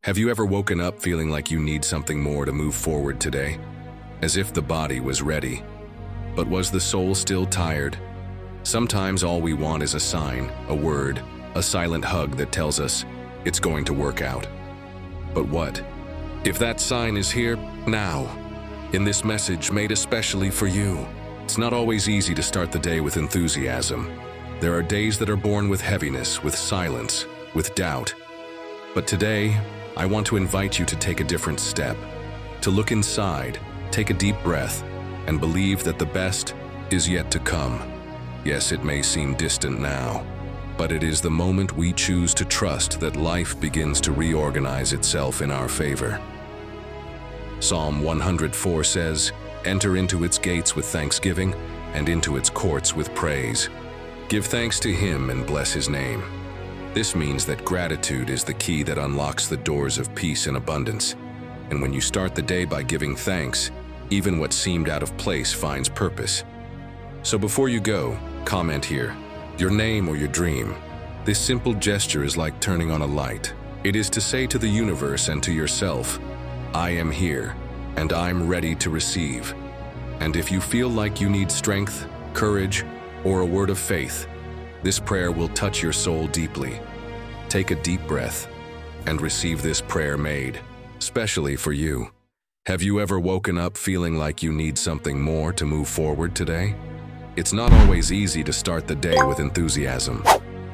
Have you ever woken up feeling like you need something more to move forward today? As if the body was ready. But was the soul still tired? Sometimes all we want is a sign, a word, a silent hug that tells us it's going to work out. But what if that sign is here now, in this message made especially for you? It's not always easy to start the day with enthusiasm. There are days that are born with heaviness, with silence, with doubt. But today, I want to invite you to take a different step, to look inside, take a deep breath, and believe that the best is yet to come. Yes, it may seem distant now, but it is the moment we choose to trust that life begins to reorganize itself in our favor. Psalm 104 says, "Enter into its gates with thanksgiving and into its courts with praise. Give thanks to him and bless his name." This means that gratitude is the key that unlocks the doors of peace and abundance. And when you start the day by giving thanks, even what seemed out of place finds purpose. So before you go, comment here, your name or your dream. This simple gesture is like turning on a light. It is to say to the universe and to yourself, I am here, and I'm ready to receive. And if you feel like you need strength, courage, or a word of faith, this prayer will touch your soul deeply. Take a deep breath and receive this prayer made, specially for you. Have you ever woken up feeling like you need something more to move forward today? It's not always easy to start the day with enthusiasm.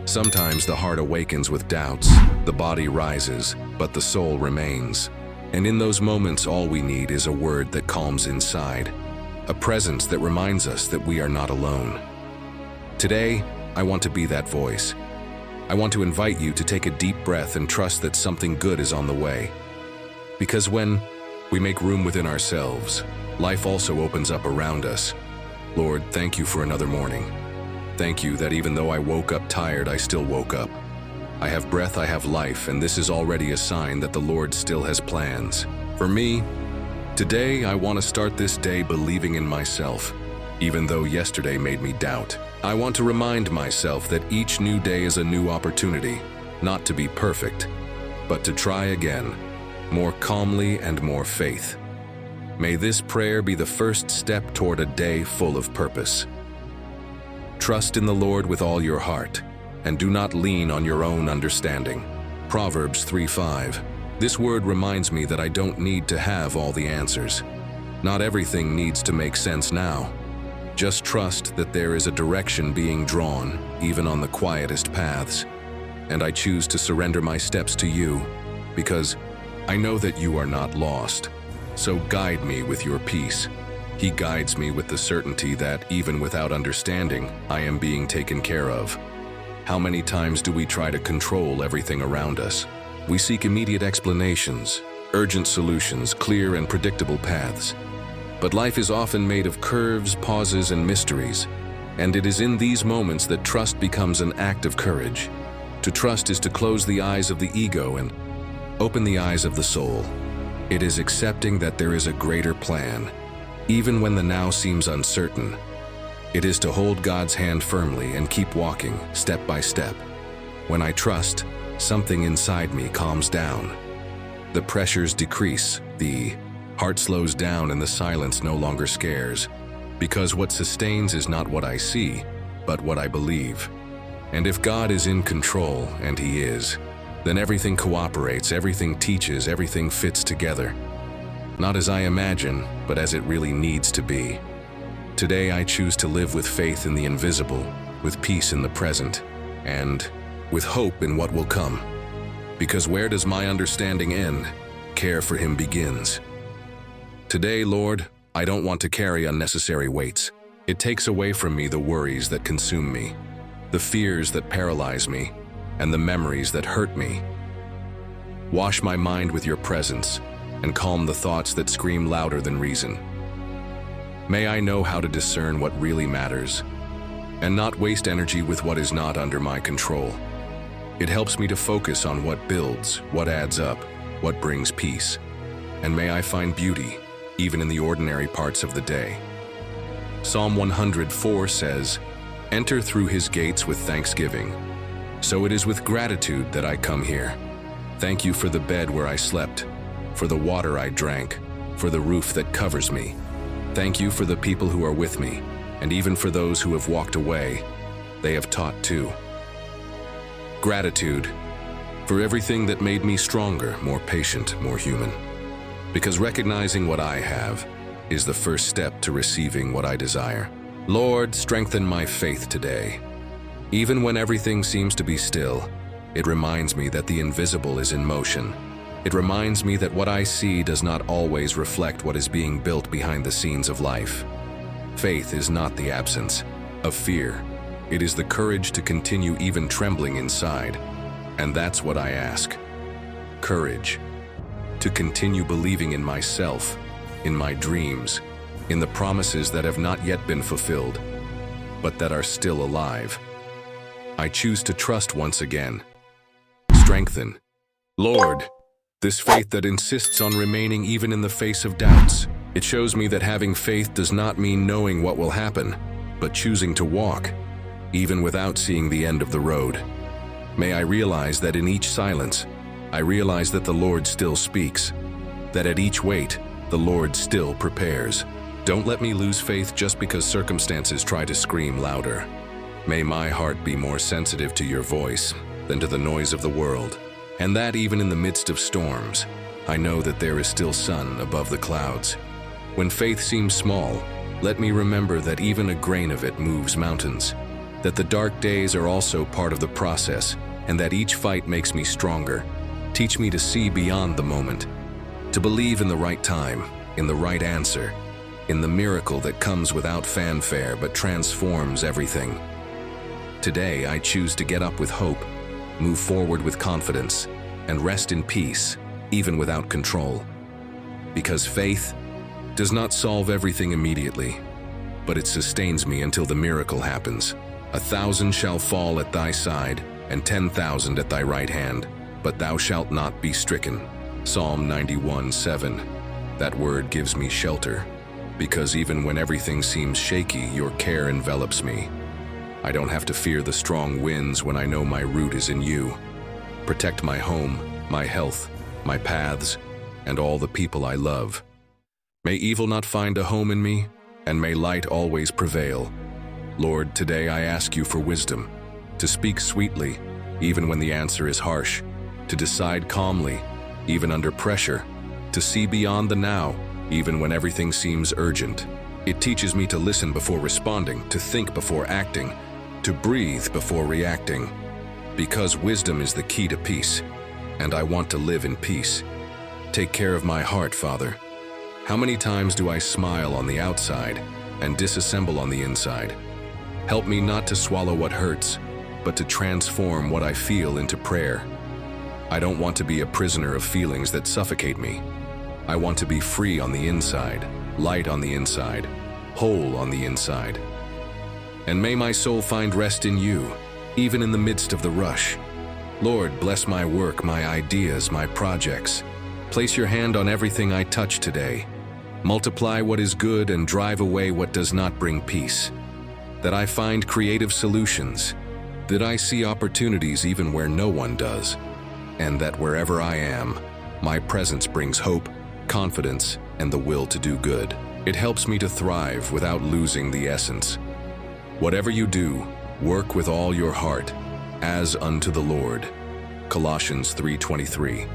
Sometimes the heart awakens with doubts, the body rises, but the soul remains. And in those moments, all we need is a word that calms inside, a presence that reminds us that we are not alone. Today, I want to be that voice. I want to invite you to take a deep breath and trust that something good is on the way. Because when we make room within ourselves, life also opens up around us. Lord, thank you for another morning. Thank you that even though I woke up tired, I still woke up. I have breath, I have life, and this is already a sign that the Lord still has plans. For me, today I want to start this day believing in myself, even though yesterday made me doubt. I want to remind myself that each new day is a new opportunity, not to be perfect, but to try again, more calmly and more faith. May this prayer be the first step toward a day full of purpose. Trust in the Lord with all your heart, and do not lean on your own understanding. Proverbs 3:5. This word reminds me that I don't need to have all the answers. Not everything needs to make sense now. Just trust that there is a direction being drawn, even on the quietest paths. And I choose to surrender my steps to you, because I know that you are not lost. So guide me with your peace. He guides me with the certainty that, even without understanding, I am being taken care of. How many times do we try to control everything around us? We seek immediate explanations, urgent solutions, clear and predictable paths. But life is often made of curves, pauses, and mysteries. And it is in these moments that trust becomes an act of courage. To trust is to close the eyes of the ego and open the eyes of the soul. It is accepting that there is a greater plan, even when the now seems uncertain. It is to hold God's hand firmly and keep walking, step by step. When I trust, something inside me calms down. The pressures decrease, the heart slows down, and the silence no longer scares. Because what sustains is not what I see, but what I believe. And if God is in control, and He is, then everything cooperates, everything teaches, everything fits together. Not as I imagine, but as it really needs to be. Today I choose to live with faith in the invisible, with peace in the present, and with hope in what will come. Because where does my understanding end? Care for Him begins. Today, Lord, I don't want to carry unnecessary weights. It takes away from me the worries that consume me, the fears that paralyze me, and the memories that hurt me. Wash my mind with your presence, and calm the thoughts that scream louder than reason. May I know how to discern what really matters, and not waste energy with what is not under my control. It helps me to focus on what builds, what adds up, what brings peace. And may I find beauty, even in the ordinary parts of the day. Psalm 104 says, "Enter through His gates with thanksgiving." So it is with gratitude that I come here. Thank you for the bed where I slept, for the water I drank, for the roof that covers me. Thank you for the people who are with me, and even for those who have walked away. They have taught too. Gratitude for everything that made me stronger, more patient, more human. Because recognizing what I have is the first step to receiving what I desire. Lord, strengthen my faith today. Even when everything seems to be still, it reminds me that the invisible is in motion. It reminds me that what I see does not always reflect what is being built behind the scenes of life. Faith is not the absence of fear. It is the courage to continue even trembling inside. And that's what I ask. Courage. To continue believing in myself, in my dreams, in the promises that have not yet been fulfilled, but that are still alive. I choose to trust once again. Strengthen. Lord, this faith that insists on remaining even in the face of doubts. It shows me that having faith does not mean knowing what will happen, but choosing to walk, even without seeing the end of the road. May I realize that in each silence, I realize that the Lord still speaks, that at each wait, the Lord still prepares. Don't let me lose faith just because circumstances try to scream louder. May my heart be more sensitive to your voice than to the noise of the world, and that even in the midst of storms, I know that there is still sun above the clouds. When faith seems small, let me remember that even a grain of it moves mountains, that the dark days are also part of the process, and that each fight makes me stronger. Teach me to see beyond the moment, to believe in the right time, in the right answer, in the miracle that comes without fanfare but transforms everything. Today, I choose to get up with hope, move forward with confidence, and rest in peace, even without control. Because faith does not solve everything immediately, but it sustains me until the miracle happens. 1,000 shall fall at thy side, and 10,000 at thy right hand, but thou shalt not be stricken. Psalm 91:7. That word gives me shelter, because even when everything seems shaky, your care envelops me. I don't have to fear the strong winds when I know my root is in you. Protect my home, my health, my paths, and all the people I love. May evil not find a home in me, and may light always prevail. Lord, today I ask you for wisdom, to speak sweetly, even when the answer is harsh, to decide calmly, even under pressure, to see beyond the now, even when everything seems urgent. It teaches me to listen before responding, to think before acting, to breathe before reacting, because wisdom is the key to peace, and I want to live in peace. Take care of my heart, Father. How many times do I smile on the outside and disassemble on the inside? Help me not to swallow what hurts, but to transform what I feel into prayer. I don't want to be a prisoner of feelings that suffocate me. I want to be free on the inside, light on the inside, whole on the inside. And may my soul find rest in you, even in the midst of the rush. Lord, bless my work, my ideas, my projects. Place your hand on everything I touch today. Multiply what is good and drive away what does not bring peace. That I find creative solutions, that I see opportunities even where no one does, and that wherever I am, my presence brings hope, confidence, and the will to do good. It helps me to thrive without losing the essence. Whatever you do, work with all your heart, as unto the Lord. Colossians 3:23.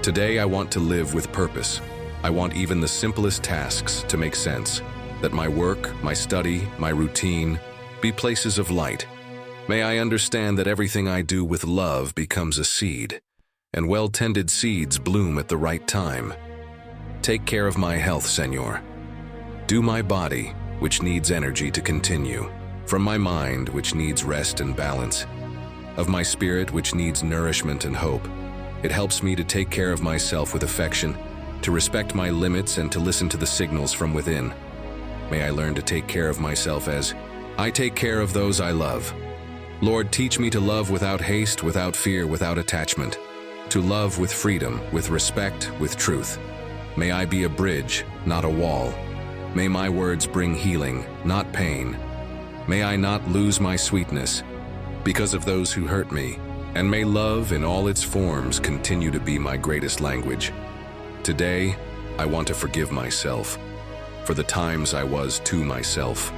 Today I want to live with purpose. I want even the simplest tasks to make sense, that my work, my study, my routine be places of light. May I understand that everything I do with love becomes a seed, and well-tended seeds bloom at the right time. Take care of my health, Señor. Do my body, which needs energy to continue, from my mind, which needs rest and balance, of my spirit, which needs nourishment and hope. It helps me to take care of myself with affection, to respect my limits and to listen to the signals from within. May I learn to take care of myself as I take care of those I love. Lord, teach me to love without haste, without fear, without attachment, to love with freedom, with respect, with truth. May I be a bridge, not a wall. May my words bring healing, not pain. May I not lose my sweetness because of those who hurt me, And may love in all its forms continue to be my greatest language. Today, I want to forgive myself for the times I was to myself,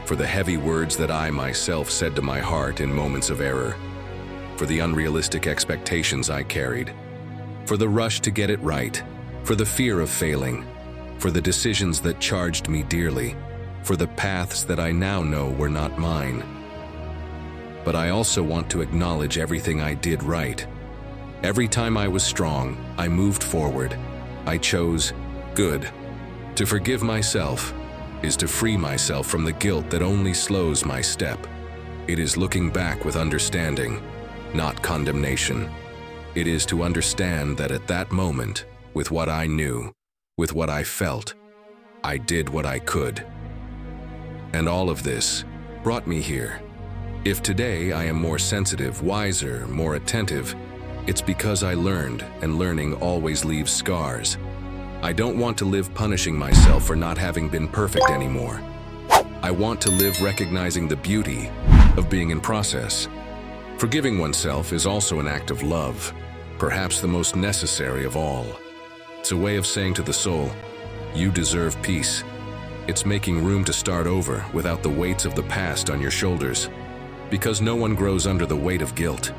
for the heavy words that I myself said to my heart in moments of error, for the unrealistic expectations I carried, for the rush to get it right, for the fear of failing, for the decisions that charged me dearly, for the paths that I now know were not mine. But I also want to acknowledge everything I did right. Every time I was strong, I moved forward. I chose good. To forgive myself is to free myself from the guilt that only slows my step. It is looking back with understanding, not condemnation. It is to understand that at that moment, with what I knew, with what I felt, I did what I could. And all of this brought me here. If today I am more sensitive, wiser, more attentive, it's because I learned, and learning always leaves scars. I don't want to live punishing myself for not having been perfect anymore. I want to live recognizing the beauty of being in process. Forgiving oneself is also an act of love, perhaps the most necessary of all. It's a way of saying to the soul, you deserve peace. It's making room to start over without the weights of the past on your shoulders. Because no one grows under the weight of guilt.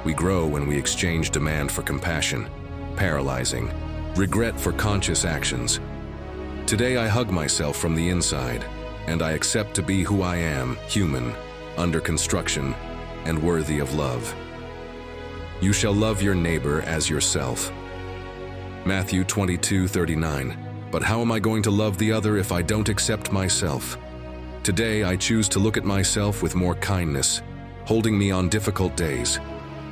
We grow when we exchange demand for compassion, paralyzing, regret for conscious actions. Today I hug myself from the inside, and I accept to be who I am, human, under construction, and worthy of love. You shall love your neighbor as yourself. Matthew 22:39. But how am I going to love the other if I don't accept myself? Today, I choose to look at myself with more kindness, holding me on difficult days.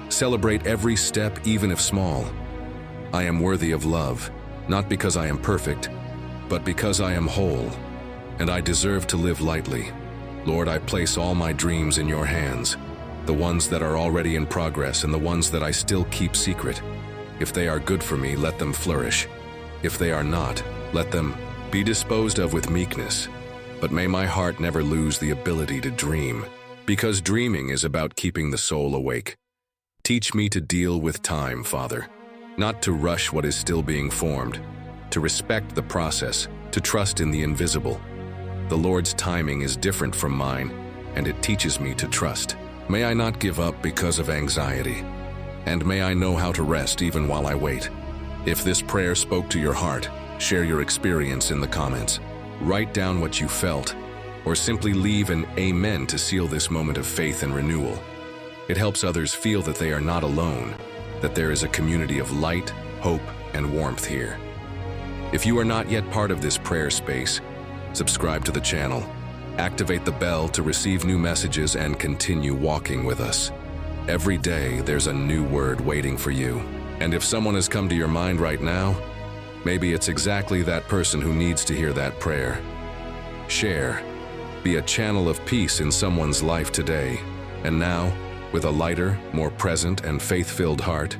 Celebrate every step, even if small. I am worthy of love, not because I am perfect, but because I am whole, and I deserve to live lightly. Lord, I place all my dreams in your hands, the ones that are already in progress and the ones that I still keep secret. If they are good for me, let them flourish. If they are not, let them be disposed of with meekness. But may my heart never lose the ability to dream, because dreaming is about keeping the soul awake. Teach me to deal with time, Father, not to rush what is still being formed, to respect the process, to trust in the invisible. The Lord's timing is different from mine, and it teaches me to trust. May I not give up because of anxiety, and may I know how to rest even while I wait. If this prayer spoke to your heart, share your experience in the comments. Write down what you felt, or simply leave an amen to seal this moment of faith and renewal. It helps others feel that they are not alone, that there is a community of light, hope, and warmth here. If you are not yet part of this prayer space, subscribe to the channel, activate the bell to receive new messages, and continue walking with us. Every day, there's a new word waiting for you. And if someone has come to your mind right now, maybe it's exactly that person who needs to hear that prayer. Share. Be a channel of peace in someone's life today. And now, with a lighter, more present, and faith-filled heart,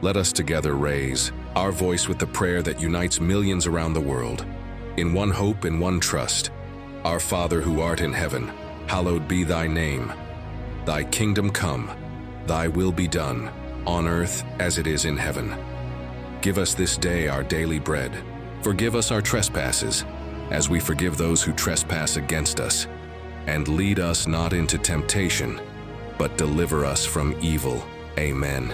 let us together raise our voice with the prayer that unites millions around the world. In one hope and one trust. Our Father who art in heaven, hallowed be thy name. Thy kingdom come, thy will be done, on earth as it is in heaven. Give us this day our daily bread. Forgive us our trespasses, as we forgive those who trespass against us. And lead us not into temptation, but deliver us from evil. Amen.